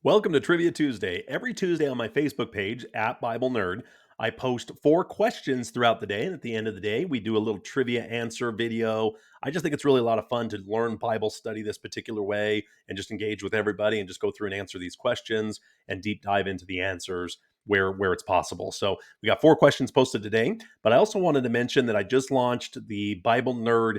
Welcome to Trivia Tuesday. Every Tuesday on my Facebook page at Bible Nerd, I post 4 questions throughout the day. And at the end of the day, we do a little trivia answer video. I just think it's really a lot of fun to learn Bible study this particular way and just engage with everybody and just go through and answer these questions and deep dive into the answers where it's possible. So we got 4 questions posted today. But I also wanted to mention that I just launched the Bible Nerd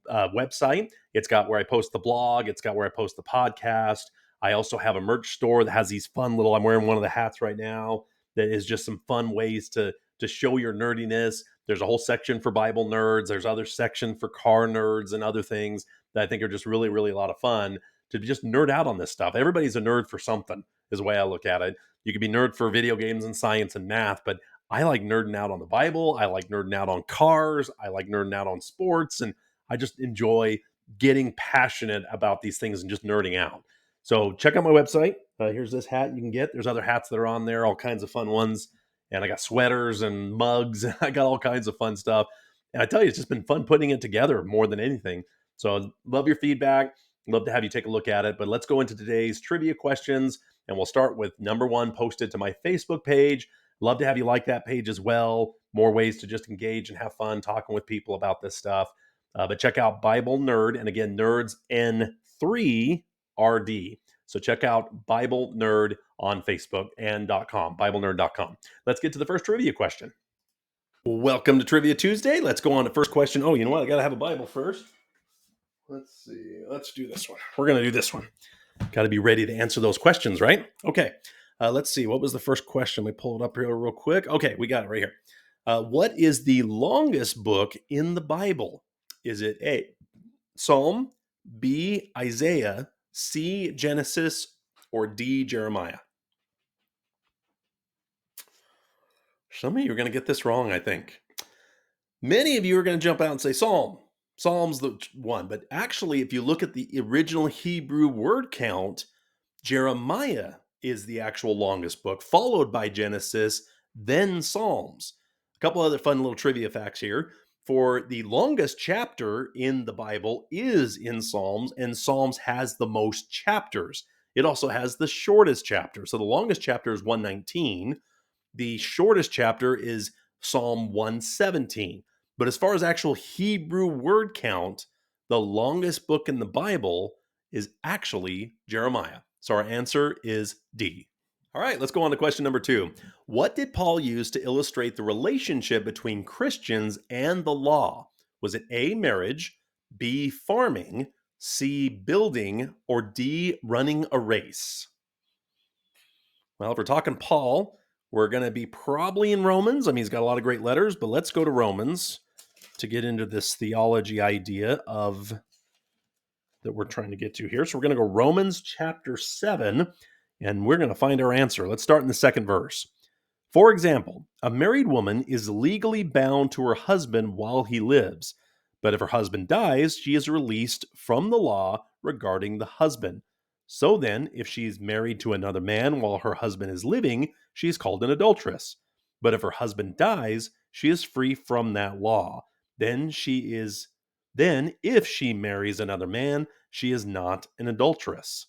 website. It's got where I post the blog, it's got where I post the podcast. I also have a merch store that has these fun little, I'm wearing one of the hats right now that is just some fun ways to show your nerdiness. There's a whole section for Bible nerds. There's other section for car nerds and other things that I think are just really, really a lot of fun to just nerd out on this stuff. Everybody's a nerd for something is the way I look at it. You could be nerd for video games and science and math, but I like nerding out on the Bible. I like nerding out on cars. I like nerding out on sports. And I just enjoy getting passionate about these things and just nerding out. So check out my website. Here's this hat you can get. There's other hats that are on there, all kinds of fun ones. And I got sweaters and mugs. I got all kinds of fun stuff. And I tell you, it's just been fun putting it together more than anything. So love your feedback. Love to have you take a look at it. But let's go into today's trivia questions. And we'll start with number 1 posted to my Facebook page. Love to have you like that page as well. More ways to just engage and have fun talking with people about this stuff. But check out Bible Nerd. And again, nerds N3 RD. So check out Bible Nerd on Facebook and .com, BibleNerd.com. Let's get to the first trivia question. Welcome to Trivia Tuesday. Let's go on to first question. Oh, you know what? I got to have a Bible first. Let's see. Let's do this one. We're going to do this one. Got to be ready to answer those questions, right? Okay. Let's see. What was the first question? We pull it up here real quick. Okay, we got it right here. What is the longest book in the Bible? Is it A, Psalm, B, Isaiah, C, Genesis, or D, Jeremiah? Some of you are going to get this wrong, I think. Many of you are going to jump out and say Psalm. Psalm's the one. But actually, if you look at the original Hebrew word count, Jeremiah is the actual longest book, followed by Genesis, then Psalms. A couple other fun little trivia facts here. For the longest chapter in the Bible is in Psalms, and Psalms has the most chapters. It also has the shortest chapter. So the longest chapter is 119. The shortest chapter is Psalm 117. But as far as actual Hebrew word count, the longest book in the Bible is actually Jeremiah. So our answer is D. All right, let's go on to question number 2. What did Paul use to illustrate the relationship between Christians and the law? Was it A, marriage, B, farming, C, building, or D, running a race? Well, if we're talking Paul, we're going to be probably in Romans. I mean, he's got a lot of great letters, but let's go to Romans to get into this theology idea of that we're trying to get to here. So we're going to go Romans chapter 7, and we're going to find our answer. Let's start in the second verse. For example, a married woman is legally bound to her husband while he lives, but if her husband dies, she is released from the law regarding the husband. So then, if she is married to another man while her husband is living, she is called an adulteress. But if her husband dies, she is free from that law. Then if she marries another man, she is not an adulteress.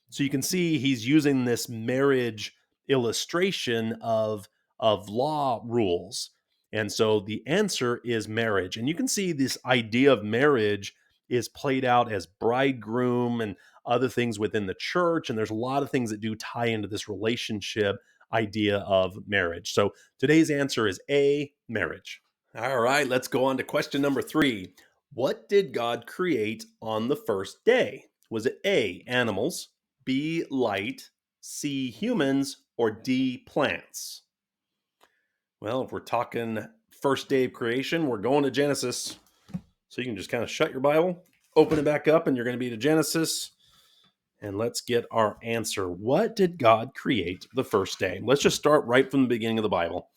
So you can see he's using this marriage illustration of law rules. And so the answer is marriage. And you can see this idea of marriage is played out as bridegroom and other things within the church. And there's a lot of things that do tie into this relationship idea of marriage. So today's answer is A, marriage. All right, let's go on to question number 3. What did God create on the first day? Was it A, animals, B, light, C, humans, or D, plants? Well, if we're talking first day of creation, we're going to Genesis. So you can just kind of shut your Bible, open it back up, and you're going to be to Genesis. And let's get our answer. What did God create the first day? Let's just start right from the beginning of the Bible.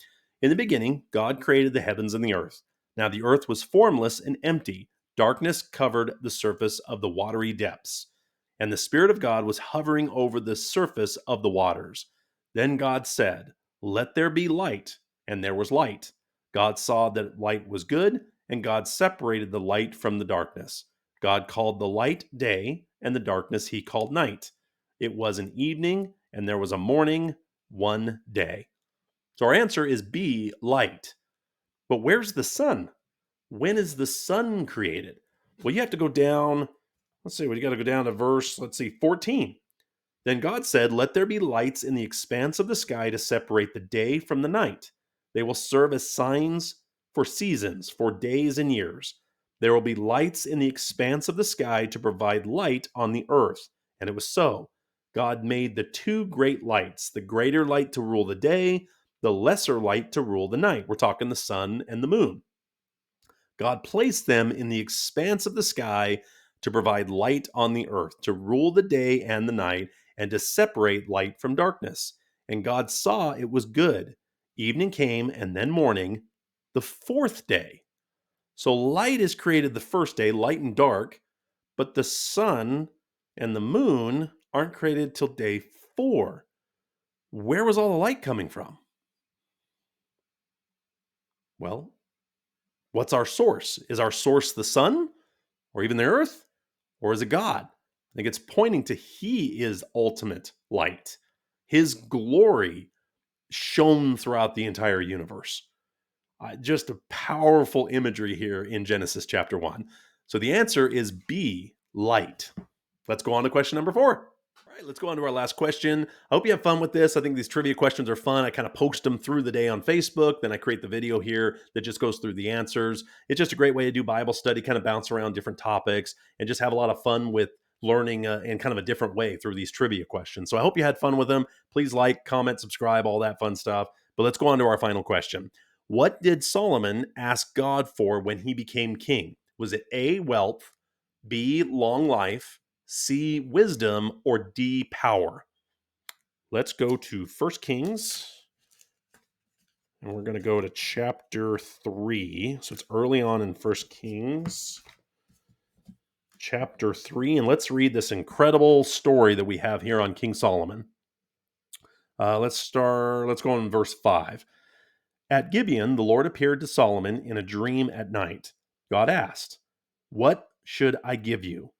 In the beginning, God created the heavens and the earth. Now the earth was formless and empty. Darkness covered the surface of the watery depths. And the Spirit of God was hovering over the surface of the waters. Then God said, "Let there be light," and there was light. God saw that light was good, and God separated the light from the darkness. God called the light day, and the darkness he called night. It was an evening, and there was a morning, one day. So our answer is B, light. But where's the sun? When is the sun created? Well, you have to go down. Let's see, you got to go down to verse, 14. Then God said, "Let there be lights in the expanse of the sky to separate the day from the night. They will serve as signs for seasons, for days and years. There will be lights in the expanse of the sky to provide light on the earth." And it was so. God made the two great lights, the greater light to rule the day, the lesser light to rule the night. We're talking the sun and the moon. God placed them in the expanse of the sky to provide light on the earth, to rule the day and the night, and to separate light from darkness. And God saw it was good. Evening came, and then morning, the fourth day. So light is created the first day, light and dark, but the sun and the moon aren't created till day 4. Where was all the light coming from? Well, what's our source? Is our source the sun or even the earth? Or is it God? I think it's pointing to He is ultimate light. His glory shone throughout the entire universe. Just a powerful imagery here in Genesis chapter 1. So the answer is B, light. Let's go on to question number 4. All right, let's go on to our last question. I hope you have fun with this. I think these trivia questions are fun. I kind of post them through the day on Facebook. Then I create the video here that just goes through the answers. It's just a great way to do Bible study, kind of bounce around different topics and just have a lot of fun with learning in kind of a different way through these trivia questions. So I hope you had fun with them. Please like, comment, subscribe, all that fun stuff. But let's go on to our final question. What did Solomon ask God for when he became king? Was it A, wealth, B, long life, C, wisdom, or D, power? Let's go to 1 Kings, and we're going to go to chapter 3. So it's early on in 1 Kings, chapter 3, and let's read this incredible story that we have here on King Solomon. Let's go on verse 5. At Gibeon, the Lord appeared to Solomon in a dream at night. God asked, "What should I give you?"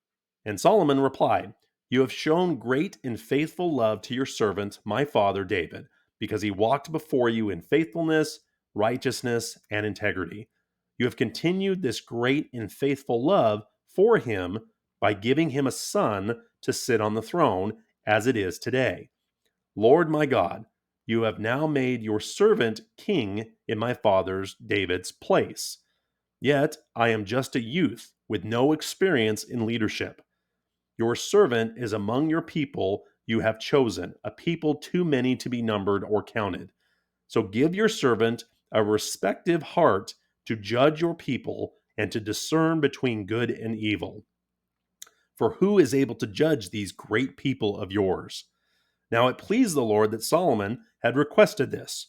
And Solomon replied, "You have shown great and faithful love to your servant, my father David, because he walked before you in faithfulness, righteousness, and integrity. You have continued this great and faithful love for him by giving him a son to sit on the throne, as it is today. Lord my God, you have now made your servant king in my father's David's place. Yet I am just a youth with no experience in leadership. Your servant is among your people you have chosen, a people too many to be numbered or counted. So give your servant a respective heart to judge your people and to discern between good and evil. For who is able to judge these great people of yours?" Now it pleased the Lord that Solomon had requested this.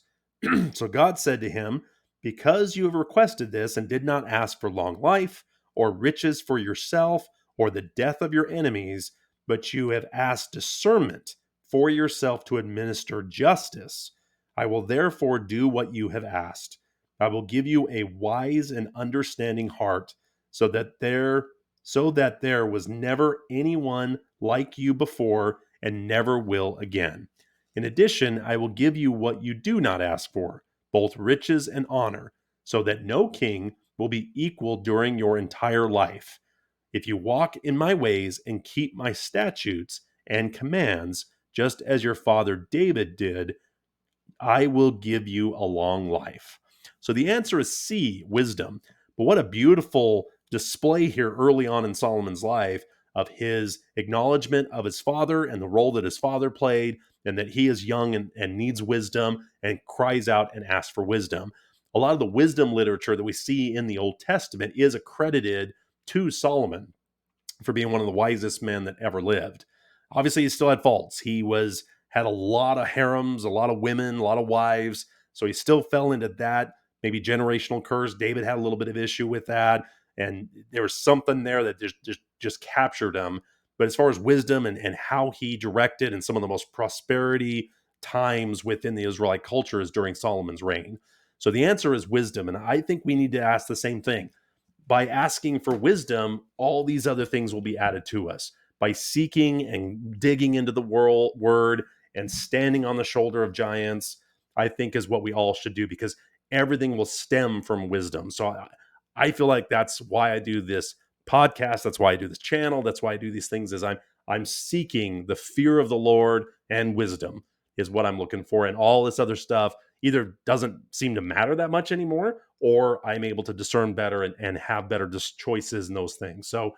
So God said to him, "Because you have requested this and did not ask for long life, or riches for yourself, or the death of your enemies, but you have asked discernment for yourself to administer justice, I will therefore do what you have asked. I will give you a wise and understanding heart, so that there was never anyone like you before and never will again. In addition, I will give you what you do not ask for, both riches and honor, so that no king will be equal during your entire life. If you walk in my ways and keep my statutes and commands, just as your father David did, I will give you a long life." So the answer is C, wisdom. But what a beautiful display here early on in Solomon's life of his acknowledgement of his father and the role that his father played, and that he is young and needs wisdom and cries out and asks for wisdom. A lot of the wisdom literature that we see in the Old Testament is accredited to Solomon for being one of the wisest men that ever lived. Obviously, he still had faults. Had a lot of harems, a lot of women, a lot of wives. So he still fell into that maybe generational curse. David had a little bit of issue with that, and there was something there that just captured him. But as far as wisdom and how he directed, and some of the most prosperity times within the Israelite culture is during Solomon's reign. So the answer is wisdom, and I think we need to ask the same thing. By asking for wisdom, all these other things will be added to us. By seeking and digging into the word and standing on the shoulder of giants, I think is what we all should do, because everything will stem from wisdom. So I feel like that's why I do this podcast. That's why I do this channel. That's why I do these things, is I'm seeking the fear of the Lord, and wisdom is what I'm looking for. And all this other stuff either doesn't seem to matter that much anymore, or I'm able to discern better and have better choices in those things. So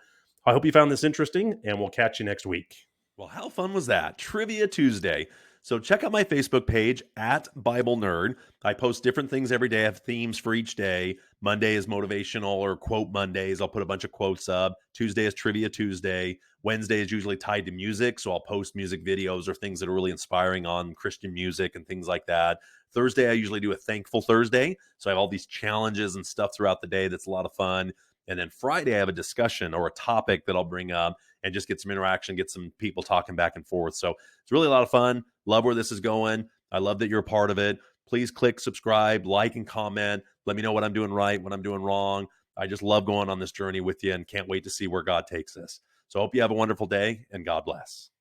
I hope you found this interesting, and we'll catch you next week. Well, how fun was that? Trivia Tuesday. So check out my Facebook page at Bible Nerd. I post different things every day. I have themes for each day. Monday is motivational or quote Mondays. I'll put a bunch of quotes up. Tuesday is Trivia Tuesday. Wednesday is usually tied to music. So I'll post music videos or things that are really inspiring on Christian music and things like that. Thursday, I usually do a Thankful Thursday. So I have all these challenges and stuff throughout the day that's a lot of fun. And then Friday, I have a discussion or a topic that I'll bring up and just get some interaction, get some people talking back and forth. So it's really a lot of fun. Love where this is going. I love that you're a part of it. Please click subscribe, like, and comment. Let me know what I'm doing right, what I'm doing wrong. I just love going on this journey with you and can't wait to see where God takes us. So I hope you have a wonderful day, and God bless.